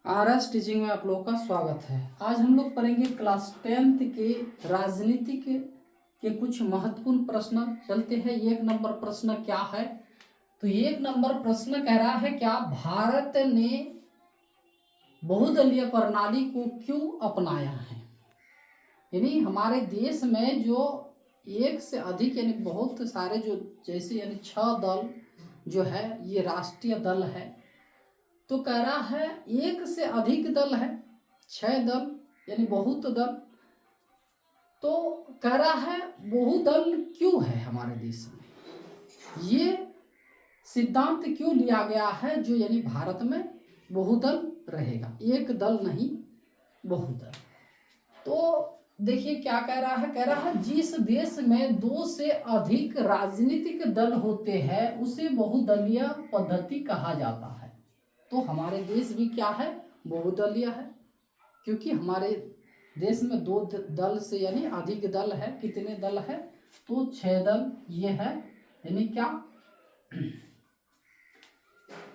RS teaching में आप लोगों का स्वागत है। आज हम लोग पढ़ेंगे क्लास 10th के राजनीति के कुछ महत्वपूर्ण प्रश्न। चलते हैं। एक नंबर प्रश्न क्या है? तो एक नंबर प्रश्न कह रहा है, क्या भारत ने बहुदलीय प्रणाली को क्यों अपनाया है? यानी हमारे देश में जो एक से अधिक यानी बहुत सारे जो जैसे यानी 6 दल जो है ये राष्ट्रीय दल है। तो कह रहा है एक से अधिक दल है, 6 दल यानी बहुत दल। तो कह रहा है बहुदल क्यों है हमारे देश में, ये सिद्धांत क्यों लिया गया है जो यानी भारत में बहुदल रहेगा, एक दल नहीं बहुदल। तो देखिए क्या कह रहा है, कह रहा है जिस देश में 2 से अधिक राजनीतिक दल होते हैं उसे बहुदलीय पद्धति कहा जाता है। तो हमारे देश भी क्या है, बहुदलीय है, क्योंकि हमारे देश में 2 दल से यानी अधिक दल है। कितने दल है? तो 6 दल ये है। यानी क्या,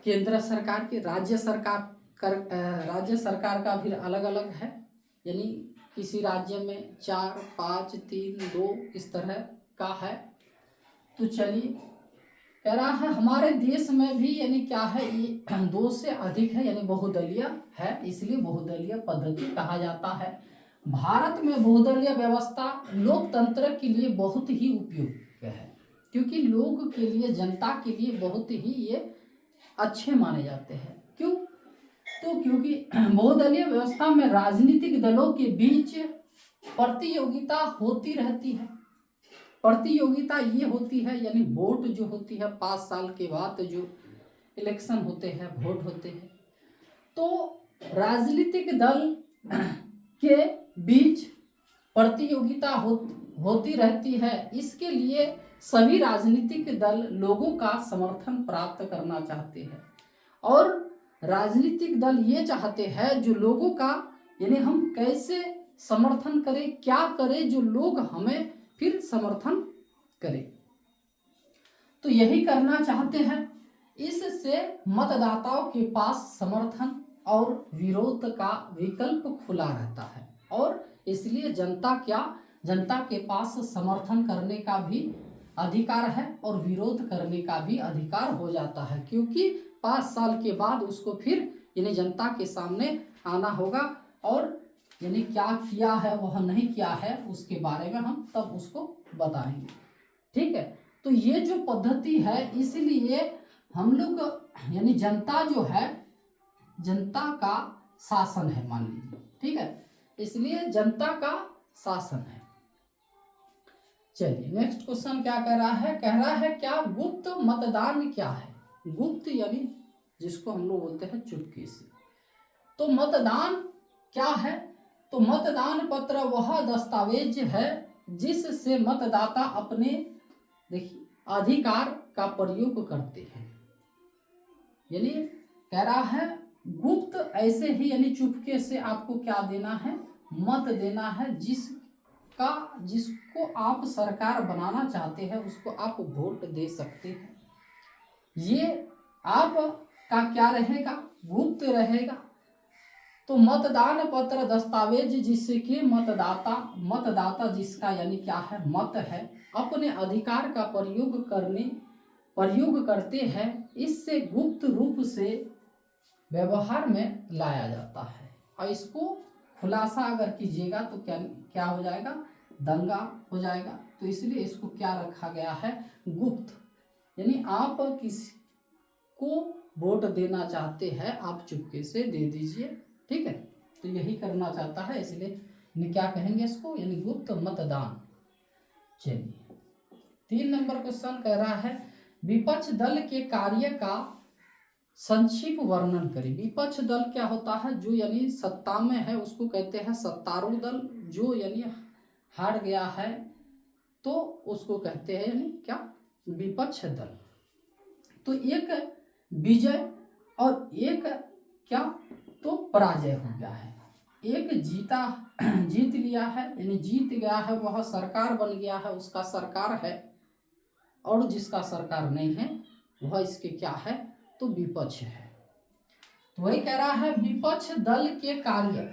केंद्र सरकार के, राज्य सरकार का भी अलग अलग है। यानी किसी राज्य में 4, 5, 3, 2 इस तरह का है। तो चलिए कह रहा है हमारे देश में भी यानी क्या है, ये 2 से अधिक है यानी बहुदलीय है, इसलिए बहुदलीय पद्धति कहा जाता है। भारत में बहुदलीय व्यवस्था लोकतंत्र के लिए बहुत ही उपयुक्त है, क्योंकि लोग के लिए, जनता के लिए बहुत ही ये अच्छे माने जाते हैं। क्यों? तो क्योंकि बहुदलीय व्यवस्था में राजनीतिक दलों के बीच प्रतियोगिता होती रहती है। प्रतियोगिता ये होती है यानी वोट जो होती है, 5 साल के बाद जो इलेक्शन होते हैं, वोट होते हैं। तो राजनीतिक दल के बीच प्रतियोगिता होती रहती है। इसके लिए सभी राजनीतिक दल लोगों का समर्थन प्राप्त करना चाहते हैं, और राजनीतिक दल ये चाहते हैं जो लोगों का यानी हम कैसे समर्थन करें, क्या करें जो लोग हमें फिर समर्थन करें। तो यही करना चाहते हैं। इससे मतदाताओं के पास समर्थन और विरोध का विकल्प खुला रहता है, और इसलिए जनता के पास समर्थन करने का भी अधिकार है और विरोध करने का भी अधिकार हो जाता है, क्योंकि 5 साल के बाद उसको फिर यानी जनता के सामने आना होगा, और यानी क्या किया है वह नहीं किया है उसके बारे में हम तब उसको बताएंगे। ठीक है। तो ये जो पद्धति है, इसलिए हम लोग यानी जनता जो है, जनता का शासन है मान लीजिए। ठीक है, इसलिए जनता का शासन है। चलिए नेक्स्ट क्वेश्चन क्या कह रहा है, कह रहा है क्या गुप्त मतदान क्या है? गुप्त यानी जिसको हम लोग बोलते हैं चुपके से। तो मतदान क्या है? तो मतदान पत्र वह दस्तावेज है जिससे मतदाता अपने देखिए अधिकार का प्रयोग करते हैं। यानी कह रहा है गुप्त ऐसे ही यानी चुपके से आपको क्या देना है, मत देना है। जिसको आप सरकार बनाना चाहते हैं उसको आप वोट दे सकते हैं। ये आप का क्या रहेगा, गुप्त रहेगा। तो मतदान पत्र दस्तावेज जिससे कि मतदाता जिसका यानी क्या है, मत है, अपने अधिकार का प्रयोग करते हैं। इससे गुप्त रूप से व्यवहार में लाया जाता है, और इसको खुलासा अगर कीजिएगा तो क्या हो जाएगा, दंगा हो जाएगा। तो इसलिए इसको क्या रखा गया है, गुप्त। यानी आप किसी को वोट देना चाहते हैं आप चुपके से दे दीजिए। ठीक है, तो यही करना चाहता है, इसलिए क्या कहेंगे इसको, यानी गुप्त मतदान। चलिए 3 नंबर क्वेश्चन कह रहा है विपक्ष दल के कार्य का संक्षिप्त वर्णन करें। विपक्ष दल क्या होता है, जो यानी सत्ता में है उसको कहते हैं सत्तारूढ़ दल। जो यानी हार गया है तो उसको कहते हैं यानी क्या, विपक्ष दल। तो एक विजय और एक क्या, तो पराजय हो गया है। एक जीत लिया है यानी जीत गया है, वह सरकार बन गया है, उसका सरकार है, और जिसका सरकार नहीं है वह इसके क्या है, तो विपक्ष है। तो वही कह रहा है विपक्ष दल के कार्य,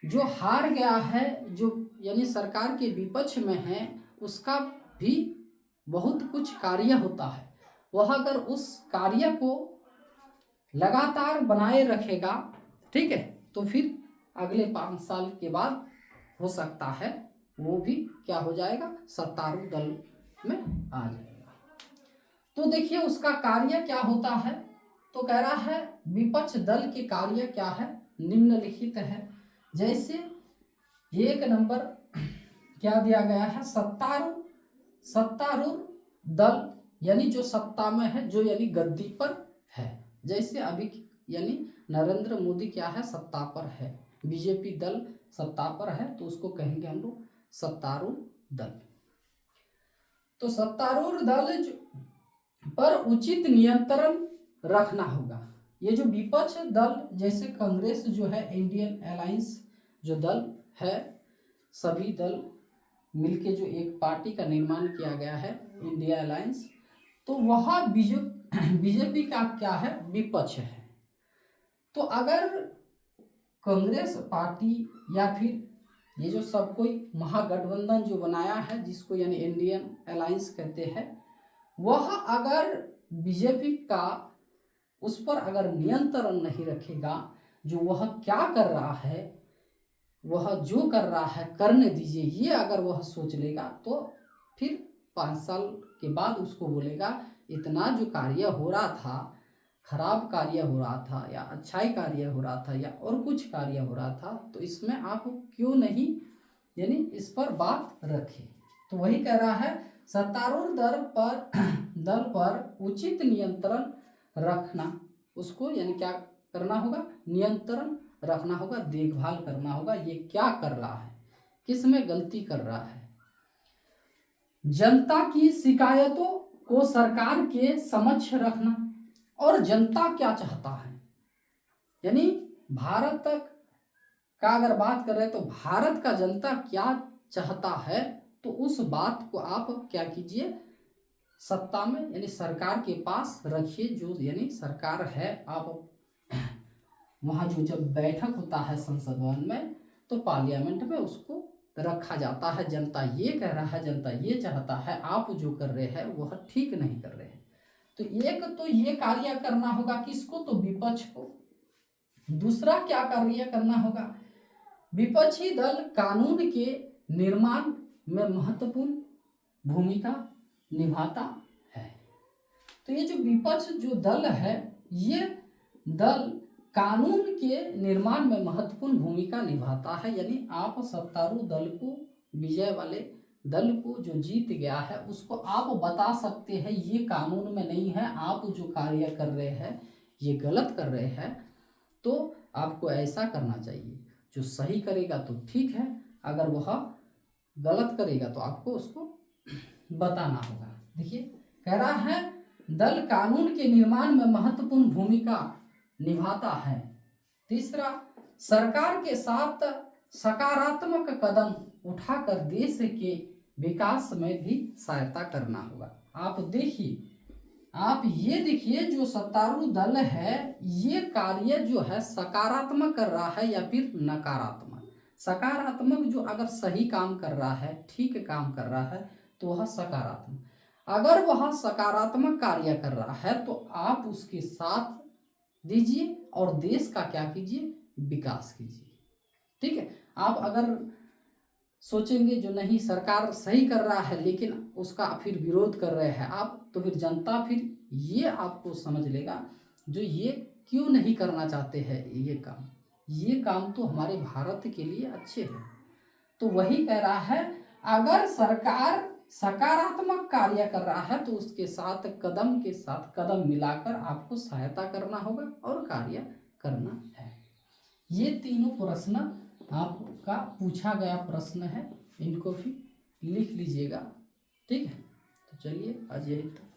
जो हार गया है, जो यानी सरकार के विपक्ष में है, उसका भी बहुत कुछ कार्य होता है। वह अगर उस कार्य को लगातार बनाए रखेगा, ठीक है, तो फिर अगले 5 साल के बाद हो सकता है वो भी क्या हो जाएगा, सत्तारूढ़ दल में आ जाएगा। तो देखिए उसका कार्य क्या होता है, तो कह रहा है विपक्ष दल के कार्य क्या है, निम्नलिखित है। जैसे 1 नंबर क्या दिया गया है, सत्तारूढ़ दल यानी जो सत्ता में है, जो यानी गद्दी पर है। जैसे अभी यानी नरेंद्र मोदी क्या है, सत्ता पर है, बीजेपी दल सत्ता पर है, तो उसको कहेंगे हम लोग सत्तारूढ़ दल। तो सत्तारूढ़ दल पर उचित नियंत्रण रखना होगा। ये जो विपक्ष दल जैसे कांग्रेस जो है, इंडियन अलायंस जो दल है, सभी दल मिलके जो एक पार्टी का निर्माण किया गया है, इंडिया अलायंस, तो वह बीजेपी का क्या है, विपक्ष है। तो अगर कांग्रेस पार्टी या फिर ये जो सब कोई महागठबंधन जो बनाया है, जिसको यानी इंडियन अलायंस कहते हैं, वह अगर बीजेपी का उस पर अगर नियंत्रण नहीं रखेगा, जो वह क्या कर रहा है, वह जो कर रहा है करने दीजिए, ये अगर वह सोच लेगा, तो फिर 5 साल के बाद उसको बोलेगा इतना जो कार्य हो रहा था, खराब कार्य हो रहा था या अच्छाई कार्य हो रहा था या और कुछ कार्य हो रहा था, तो इसमें आप क्यों नहीं यानी इस पर बात रखें। तो वही कह रहा है सत्तारूढ़ दल पर उचित नियंत्रण रखना, उसको यानी क्या करना होगा, नियंत्रण रखना होगा, देखभाल करना होगा, ये क्या कर रहा है, किस में गलती कर रहा है। जनता की शिकायतों को सरकार के समक्ष रखना, और जनता क्या चाहता है, यानी भारत तक का अगर बात कर रहे हैं तो भारत का जनता क्या चाहता है, तो उस बात को आप क्या कीजिए, सत्ता में यानी सरकार के पास रखिए। जो यानी सरकार है, आप वहाँ जो जब बैठक होता है संसद भवन में, तो पार्लियामेंट में उसको रखा जाता है। जनता ये कह रहा है, जनता ये चाहता है, आप जो कर रहे हैं वह ठीक नहीं कर रहे हैं। तो एक तो ये कार्य करना होगा किसको, तो विपक्ष को। दूसरा क्या कार्य करना होगा, विपक्षी दल कानून के निर्माण में महत्वपूर्ण भूमिका निभाता है। तो ये जो विपक्ष जो दल है, ये दल कानून के निर्माण में महत्वपूर्ण भूमिका निभाता है। यानी आप सत्तारूढ़ दल को, विजय वाले दल को जो जीत गया है, उसको आप बता सकते हैं ये कानून में नहीं है, आप जो कार्य कर रहे हैं ये गलत कर रहे हैं, तो आपको ऐसा करना चाहिए। जो सही करेगा तो ठीक है, अगर वह गलत करेगा तो आपको उसको बताना होगा। देखिए कह रहा है दल कानून के निर्माण में महत्वपूर्ण भूमिका निभाता है। तीसरा, सरकार के साथ सकारात्मक कदम उठाकर देश के विकास में भी सहायता करना होगा। आप देखिए, आप ये देखिए, जो सत्तारूढ़ दल है ये कार्य जो है सकारात्मक कर रहा है या फिर नकारात्मक। सकारात्मक जो अगर सही काम कर रहा है, ठीक काम कर रहा है, तो वह सकारात्मक। अगर वह सकारात्मक कार्य कर रहा है तो आप उसके साथ दीजिए और देश का क्या कीजिए, विकास कीजिए। ठीक है। आप अगर सोचेंगे जो नहीं सरकार सही कर रहा है लेकिन उसका फिर विरोध कर रहे हैं आप, तो फिर जनता फिर ये आपको समझ लेगा जो ये क्यों नहीं करना चाहते हैं ये काम तो हमारे भारत के लिए अच्छे हैं। तो वही कह रहा है अगर सरकार सकारात्मक कार्य कर रहा है तो उसके साथ कदम के साथ कदम मिलाकर आपको सहायता करना होगा और कार्य करना है। ये तीनों प्रश्न आपका पूछा गया प्रश्न है, इनको भी लिख लीजिएगा। ठीक है, तो चलिए आज यही था।